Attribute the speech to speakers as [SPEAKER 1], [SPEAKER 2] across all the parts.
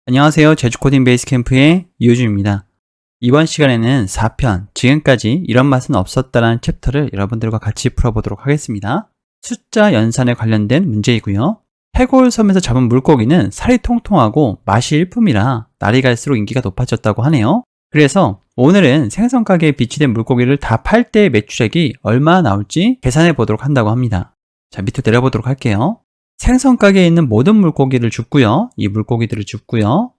[SPEAKER 1] 안녕하세요. 제주코딩 베이스캠프의 이효준입니다. 이번 시간에는 4편, 지금까지 이런 맛은 없었다라는 챕터를 여러분들과 같이 풀어보도록 하겠습니다. 숫자 연산에 관련된 문제이고요. 해골섬에서 잡은 물고기는 살이 통통하고 맛이 일품이라 날이 갈수록 인기가 높아졌다고 하네요. 그래서 오늘은 생선 가게에 비치된 물고기를 다 팔 때의 매출액이 얼마나 나올지 계산해 보도록 한다고 합니다. 자, 밑으로 내려보도록 할게요. 생선 가게에 있는 모든 물고기를 줍고요. 이 물고기들을 줍고요.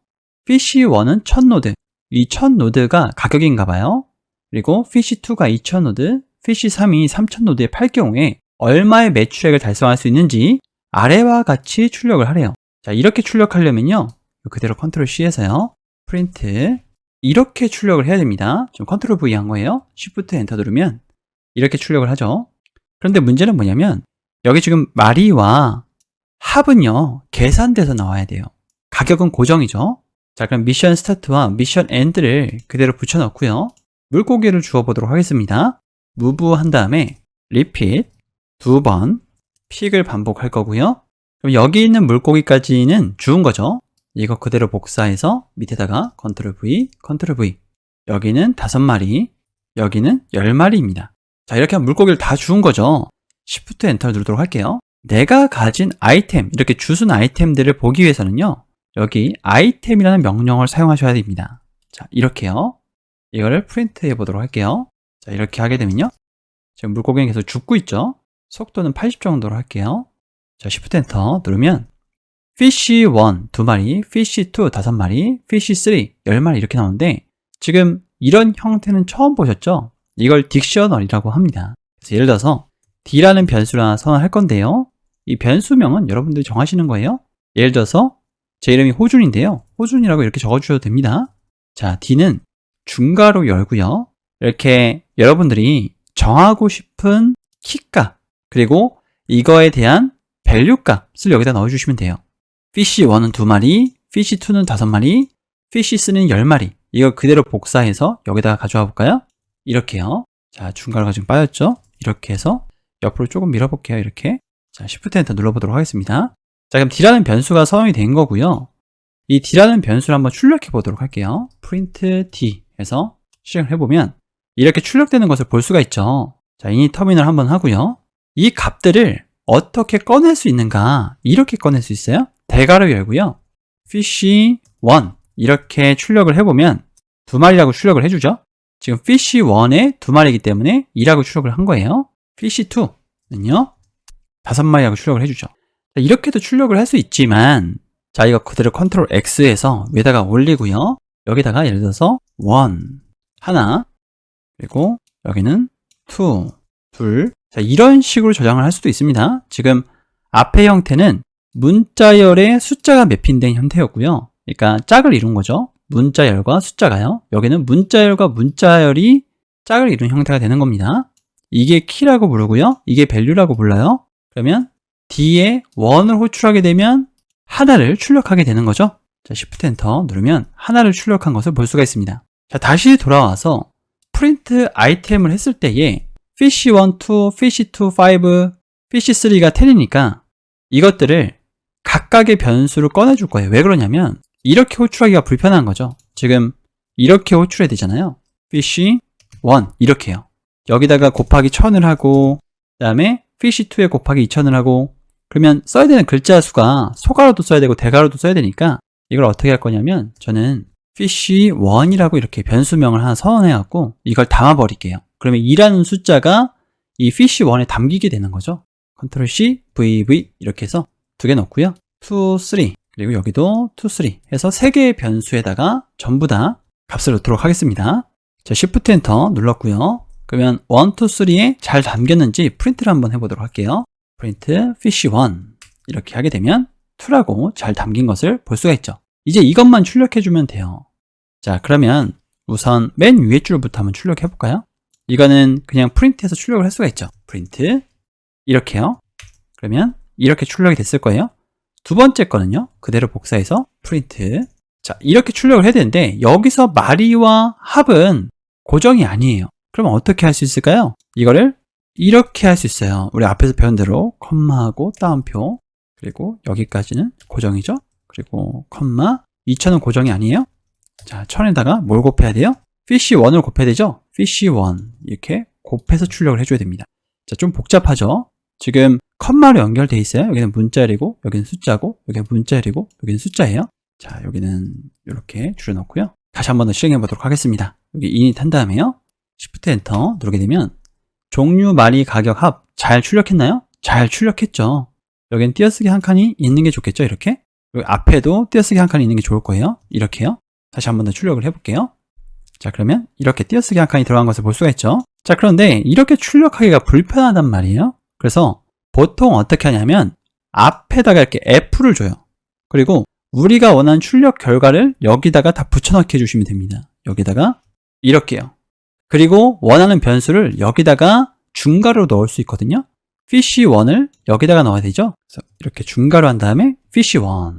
[SPEAKER 1] 피쉬1은 1000노드. 이 1000노드가 가격인가 봐요. 그리고 피쉬2가 2000노드, 피쉬3이 3000노드에 팔 경우에 얼마의 매출액을 달성할 수 있는지 아래와 같이 출력을 하래요. 자, 이렇게 출력하려면요. 그대로 컨트롤 C에서요. 프린트. 이렇게 출력을 해야 됩니다. 지금 컨트롤 V 한 거예요. Shift 엔터 누르면 이렇게 출력을 하죠. 그런데 문제는 뭐냐면 여기 지금 마리와 합은요, 계산돼서 나와야 돼요. 가격은 고정이죠. 자, 그럼 미션 스타트와 미션 엔드를 그대로 붙여넣고요. 물고기를 주워보도록 하겠습니다. 무브 한 다음에 리핏 2번 픽을 반복할 거고요. 그럼 여기 있는 물고기까지는 주운 거죠. 이거 그대로 복사해서 밑에다가 컨트롤 V, 컨트롤 V. 여기는 5마리, 여기는 10마리입니다. 자, 이렇게 하면 물고기를 다 주운 거죠. Shift 엔터를 누르도록 할게요. 내가 가진 아이템, 이렇게 주순 아이템들을 보기 위해서는요, 여기 아이템이라는 명령을 사용하셔야 됩니다. 자, 이렇게요. 이거를 프린트 해보도록 할게요. 자, 이렇게 하게 되면요. 지금 물고기는 계속 죽고 있죠. 속도는 80 정도로 할게요. 자, Shift 엔터 누르면 Fish1 2마리, Fish2 5마리, Fish3 10마리 이렇게 나오는데 지금 이런 형태는 처음 보셨죠? 이걸 딕셔널이라고 합니다. 그래서 예를 들어서 D라는 변수를 하나 선언할 건데요. 이 변수명은 여러분들이 정하시는 거예요. 예를 들어서 제 이름이 호준인데요. 호준이라고 이렇게 적어주셔도 됩니다. 자, D는 중괄호 열고요. 이렇게 여러분들이 정하고 싶은 키값 그리고 이거에 대한 밸류 값을 여기다 넣어주시면 돼요. Fish1은 2마리, Fish2는 5마리, Fish3는 10마리. 이거 그대로 복사해서 여기다가 가져와 볼까요? 이렇게요. 자, 중괄호가 지금 빠졌죠? 이렇게 해서 옆으로 조금 밀어볼게요. 이렇게. 자, Shift 엔터 눌러보도록 하겠습니다. 자, 그럼 D라는 변수가 선언이 된 거고요. 이 D라는 변수를 한번 출력해 보도록 할게요. print D 해서 실행을 해보면 이렇게 출력되는 것을 볼 수가 있죠. 자, init 터미널 한번 하고요. 이 값들을 어떻게 꺼낼 수 있는가? 이렇게 꺼낼 수 있어요. 대괄호 열고요. fish1 이렇게 출력을 해보면 2마리라고 출력을 해주죠. 지금 fish1에 2마리이기 때문에 2라고 출력을 한 거예요. fish2는요 5마리라고 출력을 해주죠. 자, 이렇게도 출력을 할 수 있지만 자, 이거 그대로 컨트롤 X에서 위에다가 올리고요. 여기다가 예를 들어서 1 하나 그리고 여기는 2 둘. 자, 이런 식으로 저장을 할 수도 있습니다. 지금 앞의 형태는 문자열에 숫자가 매핑된 형태였고요. 그러니까 짝을 이룬 거죠. 문자열과 숫자가요. 여기는 문자열과 문자열이 짝을 이룬 형태가 되는 겁니다. 이게 키라고 부르고요. 이게 value라고 불러요. 그러면 D에 1을 호출하게 되면 하나를 출력하게 되는 거죠. 자, Shift 엔터 누르면 하나를 출력한 것을 볼 수가 있습니다. 자, 다시 돌아와서 프린트 아이템을 했을 때에 fish1, 2, fish2, 5, fish3가 10이니까 이것들을 각각의 변수를 꺼내줄 거예요. 왜 그러냐면 이렇게 호출하기가 불편한 거죠. 지금 이렇게 호출해야 되잖아요. fish1 이렇게요. 여기다가 곱하기 1000을 하고 그 다음에 fish2에 곱하기 2000을 하고 그러면 써야 되는 글자 수가 소괄호도 써야 되고 대괄호도 써야 되니까 이걸 어떻게 할 거냐면 저는 fish1이라고 이렇게 변수명을 하나 선언해 갖고 이걸 담아 버릴게요. 그러면 2라는 숫자가 이 fish1에 담기게 되는 거죠. 컨트롤 C, VV 이렇게 해서 2개 넣고요. 2, 3 그리고 여기도 2, 3 해서 3개의 변수에다가 전부 다 값을 넣도록 하겠습니다. 자, Shift 엔터 눌렀고요. 그러면 1, 2, 3에 잘 담겼는지 프린트를 한번 해보도록 할게요. print fish1 이렇게 하게 되면 2라고 잘 담긴 것을 볼 수가 있죠. 이제 이것만 출력해주면 돼요. 자, 그러면 우선 맨 위에 줄부터 한번 출력해 볼까요? 이거는 그냥 프린트해서 출력을 할 수가 있죠. 프린트 이렇게요. 그러면 이렇게 출력이 됐을 거예요. 두 번째 거는요. 그대로 복사해서 프린트. 자, 이렇게 출력을 해야 되는데 여기서 마리와 합은 고정이 아니에요. 그럼 어떻게 할 수 있을까요? 이거를 이렇게 할 수 있어요. 우리 앞에서 배운 대로 콤마하고 따옴표 그리고 여기까지는 고정이죠. 그리고 콤마 2000은 고정이 아니에요? 자, 1000에다가 뭘 곱해야 돼요? fish1을 곱해야 되죠? fish1 이렇게 곱해서 출력을 해줘야 됩니다. 자, 좀 복잡하죠? 지금 컴마로 연결돼 있어요. 여기는 문자열이고 여기는 숫자고 여기는 문자열이고 여기는 숫자예요. 자, 여기는 이렇게 줄여놓고요. 다시 한 번 더 실행해 보도록 하겠습니다. 여기 init 한 다음에요. Shift 엔터 누르게 되면 종류, 마리, 가격, 합 잘 출력했나요? 잘 출력했죠. 여기는 띄어쓰기 한 칸이 있는 게 좋겠죠? 이렇게. 여기 앞에도 띄어쓰기 한 칸이 있는 게 좋을 거예요. 이렇게요. 다시 한 번 더 출력을 해볼게요. 자, 그러면 이렇게 띄어쓰기 한 칸이 들어간 것을 볼 수가 있죠. 자, 그런데 이렇게 출력하기가 불편하단 말이에요. 그래서 보통 어떻게 하냐면 앞에다가 이렇게 F를 줘요. 그리고 우리가 원하는 출력 결과를 여기다가 다 붙여넣기 해주시면 됩니다. 여기다가 이렇게요. 그리고 원하는 변수를 여기다가 중괄호로 넣을 수 있거든요. fish1을 여기다가 넣어야 되죠. 그래서 이렇게 중괄호 한 다음에 fish1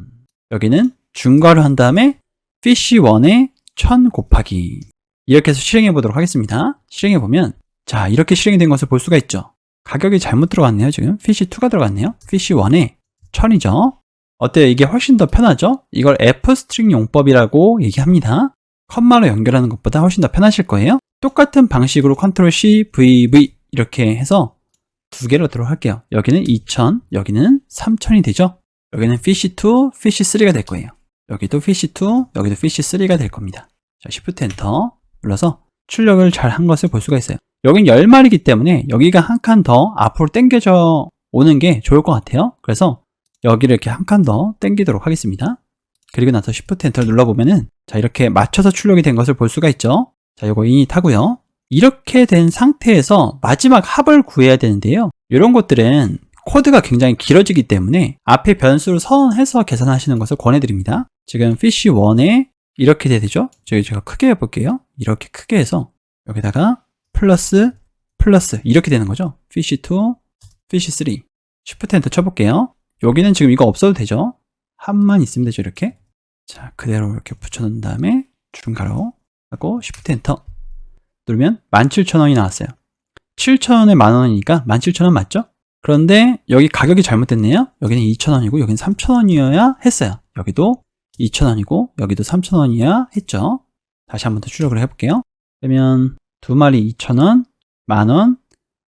[SPEAKER 1] 여기는 중괄호 한 다음에 fish1에 1000 곱하기 이렇게 해서 실행해 보도록 하겠습니다. 실행해 보면 자, 이렇게 실행이 된 것을 볼 수가 있죠. 가격이 잘못 들어갔네요. 지금 fish2가 들어갔네요. fish1에 1000이죠. 어때요? 이게 훨씬 더 편하죠? 이걸 f스트링 용법이라고 얘기합니다. 컴마로 연결하는 것보다 훨씬 더 편하실 거예요. 똑같은 방식으로 Ctrl C, VV 이렇게 해서 두 개로 들어가 할게요. 여기는 2000, 여기는 3000이 되죠? 여기는 fish2, fish3가 될 거예요. 여기도 fish2, 여기도 fish3가 될 겁니다. 자, Shift 엔터 눌러서 출력을 잘 한 것을 볼 수가 있어요. 여긴 10마리이기 때문에 여기가 한 칸 더 앞으로 당겨져 오는 게 좋을 것 같아요. 그래서 여기를 이렇게 한 칸 더 당기도록 하겠습니다. 그리고 나서 Shift 엔터를 눌러보면은 자, 이렇게 맞춰서 출력이 된 것을 볼 수가 있죠. 자, 요거 init 하고요. 이렇게 된 상태에서 마지막 합을 구해야 되는데요. 이런 것들은 코드가 굉장히 길어지기 때문에 앞에 변수를 선언해서 계산하시는 것을 권해드립니다. 지금 fish1에 이렇게 돼야 되죠? 제가 크게 해볼게요. 이렇게 크게 해서 여기다가 플러스 이렇게 되는 거죠. fish2, fish3 Shift 엔터 쳐볼게요. 여기는 지금 이거 없어도 되죠? 합만 있으면 되죠. 이렇게. 자, 그대로 이렇게 붙여놓은 다음에 중괄호 하고 Shift 엔터 누르면 17,000원이 나왔어요. 7,000원에 만원이니까 17,000원 맞죠? 그런데 여기 가격이 잘못됐네요. 여기는 2,000원이고 여기는 3,000원이어야 했어요. 여기도 2,000원이고 여기도 3,000원이어야 했죠. 다시 한 번 더 출력을 해볼게요. 그러면 두 마리 2,000원, 만원,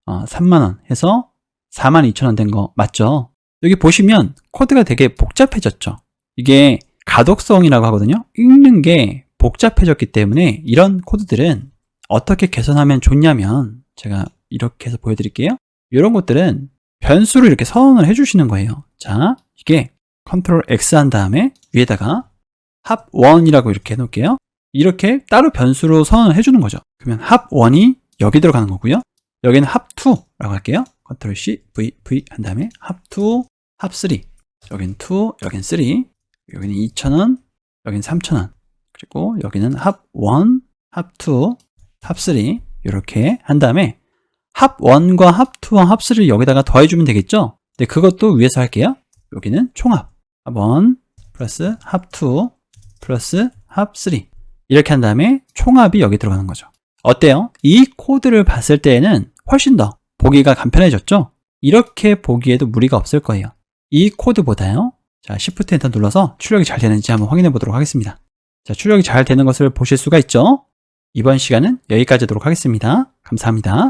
[SPEAKER 1] 3만원 해서 42,000원 된 거 맞죠? 여기 보시면 코드가 되게 복잡해졌죠. 이게 가독성이라고 하거든요. 읽는 게 복잡해졌기 때문에 이런 코드들은 어떻게 개선하면 좋냐면 제가 이렇게 해서 보여드릴게요. 이런 것들은 변수를 이렇게 선언을 해주시는 거예요. 자, 이게 Ctrl X 한 다음에 위에다가 합1이라고 이렇게 해놓을게요. 이렇게 따로 변수로 선언을 해주는 거죠. 그러면 합1이 여기 들어가는 거고요. 여기는 합2라고 할게요. Ctrl C, V 한 다음에 합2, 합3 여기는 2, 여기는 3 여기는 2,000원, 여기는 3,000원 그리고 여기는 합1, 합2, 합3 이렇게 한 다음에 합1과 합2와 합3를 여기다가 더해주면 되겠죠? 근데 그것도 위에서 할게요. 여기는 총합 합1 플러스 합2 플러스 합3 이렇게 한 다음에 총합이 여기 들어가는 거죠. 어때요? 이 코드를 봤을 때에는 훨씬 더 보기가 간편해졌죠? 이렇게 보기에도 무리가 없을 거예요. 이 코드보다요. 자, Shift 엔터 눌러서 출력이 잘 되는지 한번 확인해 보도록 하겠습니다. 자, 출력이 잘 되는 것을 보실 수가 있죠? 이번 시간은 여기까지 하도록 하겠습니다. 감사합니다.